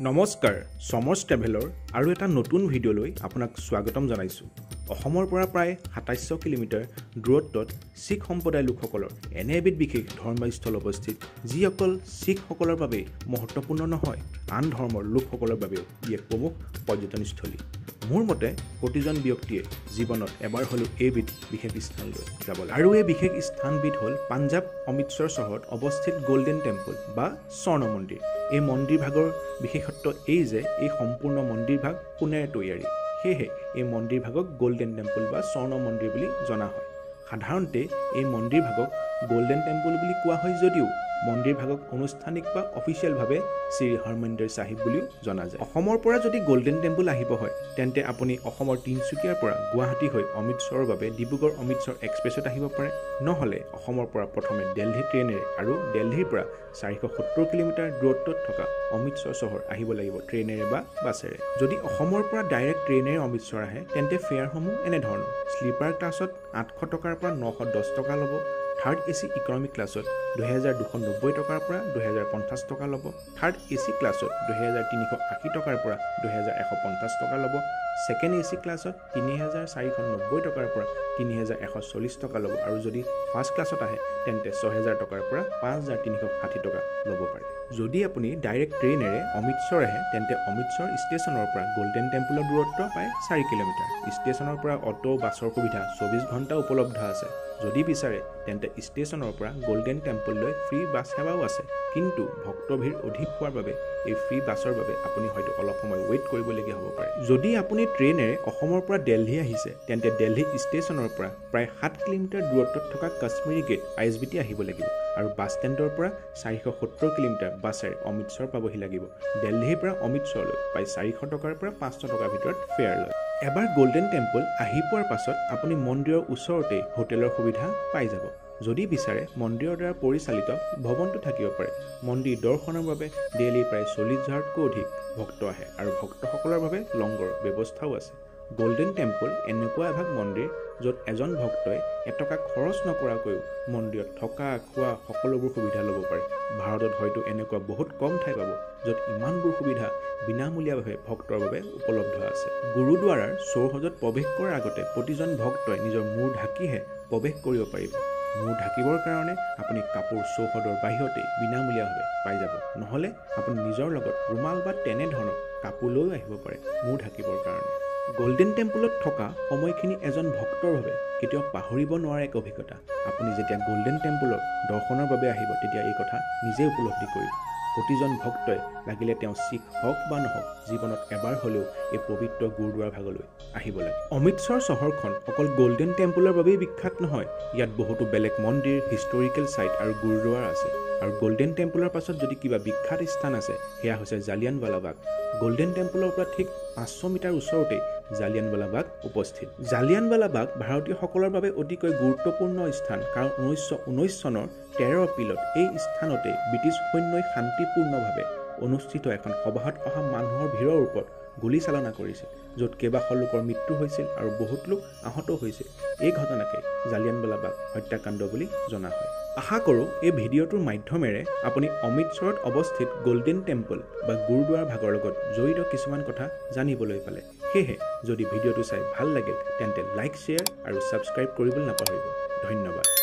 নমস্কাৰ সমৰ্স ট্ৰেভেলৰ আৰু এটা নতুন ভিডিঅ'লৈ আপোনাক স্বাগতম জনাইছো। অসমৰ পৰা প্ৰায় ২৭০০ কিলোমিটাৰ দূৰত্বত শিখ সম্প্ৰদায়ৰ লোকসকলৰ এনে এবিধ বিশেষ ধৰ্মস্থল অৱস্থিত যিসকল শিখসকলৰ বাবে মহত্বপূৰ্ণ নহয়, আন ধৰ্মৰ লোকসকলৰ বাবেও ই এক প্ৰমুখ পৰ্যটনস্থলী। মোৰ মতে প্ৰতিজন ব্যক্তিয়ে জীৱনত এবাৰ হ'লেও এইবিধ বিশেষ স্থানলৈ যাব লাগে। আৰু এই বিশেষ স্থানবিধ হ'ল পাঞ্জাৱ অমৃতসৰ চহৰত অৱস্থিত গোল্ডেন টেম্পল বা স্বৰ্ণ মন্দিৰ। এই মন্দিৰ ভাগৰ বিশেষত্ব এই যে এই সম্পূৰ্ণ মন্দিৰ ভাগ সোণেৰে তৈয়াৰী, সেয়েহে এই মন্দিৰ ভাগক গোল্ডেন টেম্পল বা স্বৰ্ণ মন্দিৰ বুলি জনা হয়। সাধাৰণতে এই মন্দিৰ ভাগক গোল্ডেন টেম্পল বুলি কোৱা হয় যদিও মন্দিৰ ভাগক আনুষ্ঠানিক বা অফিচিয়েলভাৱে শ্ৰী হৰমন্দিৰ চাহিব বুলিও জনা যায়। অসমৰ পৰা যদি গোল্ডেন টেম্পল আহিব হয় তেন্তে আপুনি অসমৰ তিনিচুকীয়াৰ পৰা গুৱাহাটী হৈ অমৃতসৰৰ বাবে ডিব্ৰুগড় অমৃতসৰ এক্সপ্ৰেছত আহিব পাৰে, নহ'লে অসমৰ পৰা প্ৰথমে দিল্লী ট্ৰেইনেৰে আৰু দিল্লীৰ পৰা ৪৭০ কিলোমিটাৰ দূৰত্বত থকা অমৃতসৰ চহৰ আহিব লাগিব ট্ৰেইনেৰে বা বাছেৰে। যদি অসমৰ পৰা ডাইৰেক্ট ট্ৰেইনেৰে অমৃতসৰ আহে তেন্তে ফেয়াৰসমূহ এনেধৰণৰ: শ্লিপাৰ ক্লাছত ৮০০ টকাৰ পৰা ৯১০ টকা ল'ব, থাৰ্ড AC ইকনমিক ক্লাছত ২২৯০ টকাৰ পৰা ২০৫০ টকা ল'ব, থাৰ্ড AC ক্লাছত ২৩৮০ টকাৰ পৰা ২১৫০ টকা ল'ব, ছেকেণ্ড AC ক্লাছত ৩৪৯০ টকাৰ পৰা ৩১৪০ টকা ল'ব, আৰু যদি ফাৰ্ষ্ট ক্লাছত আহে তেন্তে ৬০০০ টকাৰ পৰা ৫৩৬০ টকা ল'ব পাৰে। যদি আপুনি ডাইৰেক্ট ট্ৰেইনেৰে অমৃতসৰ আহে তেন্তে অমৃতসৰ ষ্টেচনৰ পৰা গোল্ডেন টেম্পলৰ দূৰত্ব প্ৰায় ৪ কিলোমিটাৰ। ষ্টেচনৰ পৰা অটো বাছৰ সুবিধা ২৪ ঘণ্টা উপলব্ধ আছে। যদি বিচাৰে তেন্তে ষ্টেচনৰ পৰা গোল্ডেন টেম্পললৈ ফ্ৰী বাছ সেৱাও আছে, কিন্তু ভক্ত ভিৰ অধিক হোৱাৰ বাবে এই ফ্ৰী বাছৰ বাবে আপুনি হয়তো অলপ সময় ৱেইট কৰিবলগীয়া হ'ব পাৰে। যদি আপুনি ট্ৰেইনেৰে অসমৰ পৰা দিল্লী আহিছে তেন্তে দিল্লী ষ্টেচনৰ পৰা প্ৰায় ৭ কিলোমিটাৰ দূৰত্বত থকা কাশ্মীৰী গেট ISBT আহিব লাগিব, আৰু বাছ ষ্টেণ্ডৰ পৰা ৪৭০ কিলোমিটাৰ বাছেৰে অমৃতসৰ পাবহি লাগিব। দিল্লীৰ পৰা অমৃতসৰলৈ প্ৰায় ৪০০ টকাৰ পৰা ৫০০ টকাৰ ভিতৰত ফেয়াৰ লয়। এবাৰ গোল্ডেন টেম্পল আহি পোৱাৰ পাছত আপুনি মন্দিৰৰ ওচৰতে হোটেলৰ সুবিধা পাই যাব। যদি বিচাৰে মন্দিৰৰ দ্বাৰা পৰিচালিত ভৱনটো থাকিব পাৰে। মন্দিৰ দৰ্শনৰ বাবে ডেইলি প্ৰায় ৪০,০০০তকৈ অধিক ভক্ত আহে, আৰু ভক্তসকলৰ বাবে লংগৰ ব্যৱস্থাও আছে। গোল্ডেন টেম্পল এনেকুৱা এভাগ মন্দিৰ য'ত এজন ভক্তই এটকা খৰচ নকৰাকৈও মন্দিৰত থকা খোৱা সকলোবোৰ সুবিধা ল'ব পাৰে। ভাৰতত হয়তো এনেকুৱা বহুত কম ঠাই পাব য'ত ইমানবোৰ সুবিধা বিনামূলীয়াভাৱে ভক্তৰ বাবে উপলব্ধ আছে। গুৰুদ্বাৰাৰ চৌহদত প্ৰৱেশ কৰাৰ আগতে প্ৰতিজন ভক্তই নিজৰ মূৰ ঢাকিহে প্ৰৱেশ কৰিব পাৰিব। মূৰ ঢাকিবৰ কাৰণে আপুনি কাপোৰ চৌহদৰ বাহিৰতে বিনামূলীয়াভাৱে পাই যাব, নহ'লে আপুনি নিজৰ লগত ৰুমাল বা তেনেধৰণৰ কাপোৰ লৈও আহিব পাৰে মূৰ ঢাকিবৰ কাৰণে। গোল্ডেন টেম্পলত থকা সময়খিনি এজন ভক্তৰ বাবে কেতিয়াও পাহৰিব নোৱাৰা এক অভিজ্ঞতা। আপুনি যেতিয়া গোল্ডেন টেম্পলৰ দৰ্শনৰ বাবে আহিব তেতিয়া এই কথা নিজে উপলব্ধি কৰিব। প্ৰতিজন ভক্তই লাগিলে তেওঁ শিখ হওক বা নহওক জীৱনত এবাৰ হ'লেও এই পবিত্ৰ গুৰুদ্বাৰ ভাগলৈ আহিব লাগে। অমৃতসৰ চহৰখন অকল গোল্ডেন টেম্পলৰ বাবেই বিখ্যাত নহয়, ইয়াত বহুতো বেলেগ মন্দিৰ, হিষ্টৰিকেল ছাইট আৰু গুৰুদ্বাৰ আছে। আৰু গোল্ডেন টেম্পলৰ পাছত যদি কিবা বিখ্যাত স্থান আছে সেয়া হৈছে জালিয়ানৱালা-বাগ। গোল্ডেন টেম্পলৰ পৰা ঠিক ৫০০ মিটাৰ ওচৰতেই জালিয়ানৱালা-বাগ উপস্থিত। জালিয়ানৱালা-বাগ ভাৰতীয়সকলৰ বাবে অতিকৈ গুৰুত্বপূৰ্ণ স্থান, কাৰণ ১৯১৯ চনৰ ১৩ এপ্ৰিলত এই স্থানতে ব্ৰিটিছ সৈন্যই শান্তিপূৰ্ণভাৱে অনুষ্ঠিত এখন সভাত অহা মানুহৰ ভিৰৰ ওপৰত গুলীচালনা কৰিছিল, য'ত কেইবাশ লোকৰ মৃত্যু হৈছিল আৰু বহুত লোক আহত হৈছিল। এই ঘটনাকে জালিয়ানৱালা-বাগ হত্যাকাণ্ড বুলি জনা হয়। আশা কৰোঁ এই ভিডিঅ'টোৰ মাধ্যমেৰে আপুনি অমৃতসৰত অৱস্থিত গোল্ডেন টেম্পল বা গুৰুদ্বাৰ ভাগৰ লগত জড়িত কিছুমান কথা জানিবলৈ পালে। সেয়েহে যদি ভিডিঅ'টো চাই ভাল লাগিল তেন্তে লাইক, শ্বেয়াৰ আৰু ছাবস্ক্ৰাইব কৰিবলৈ নাপাহৰিব। ধন্যবাদ।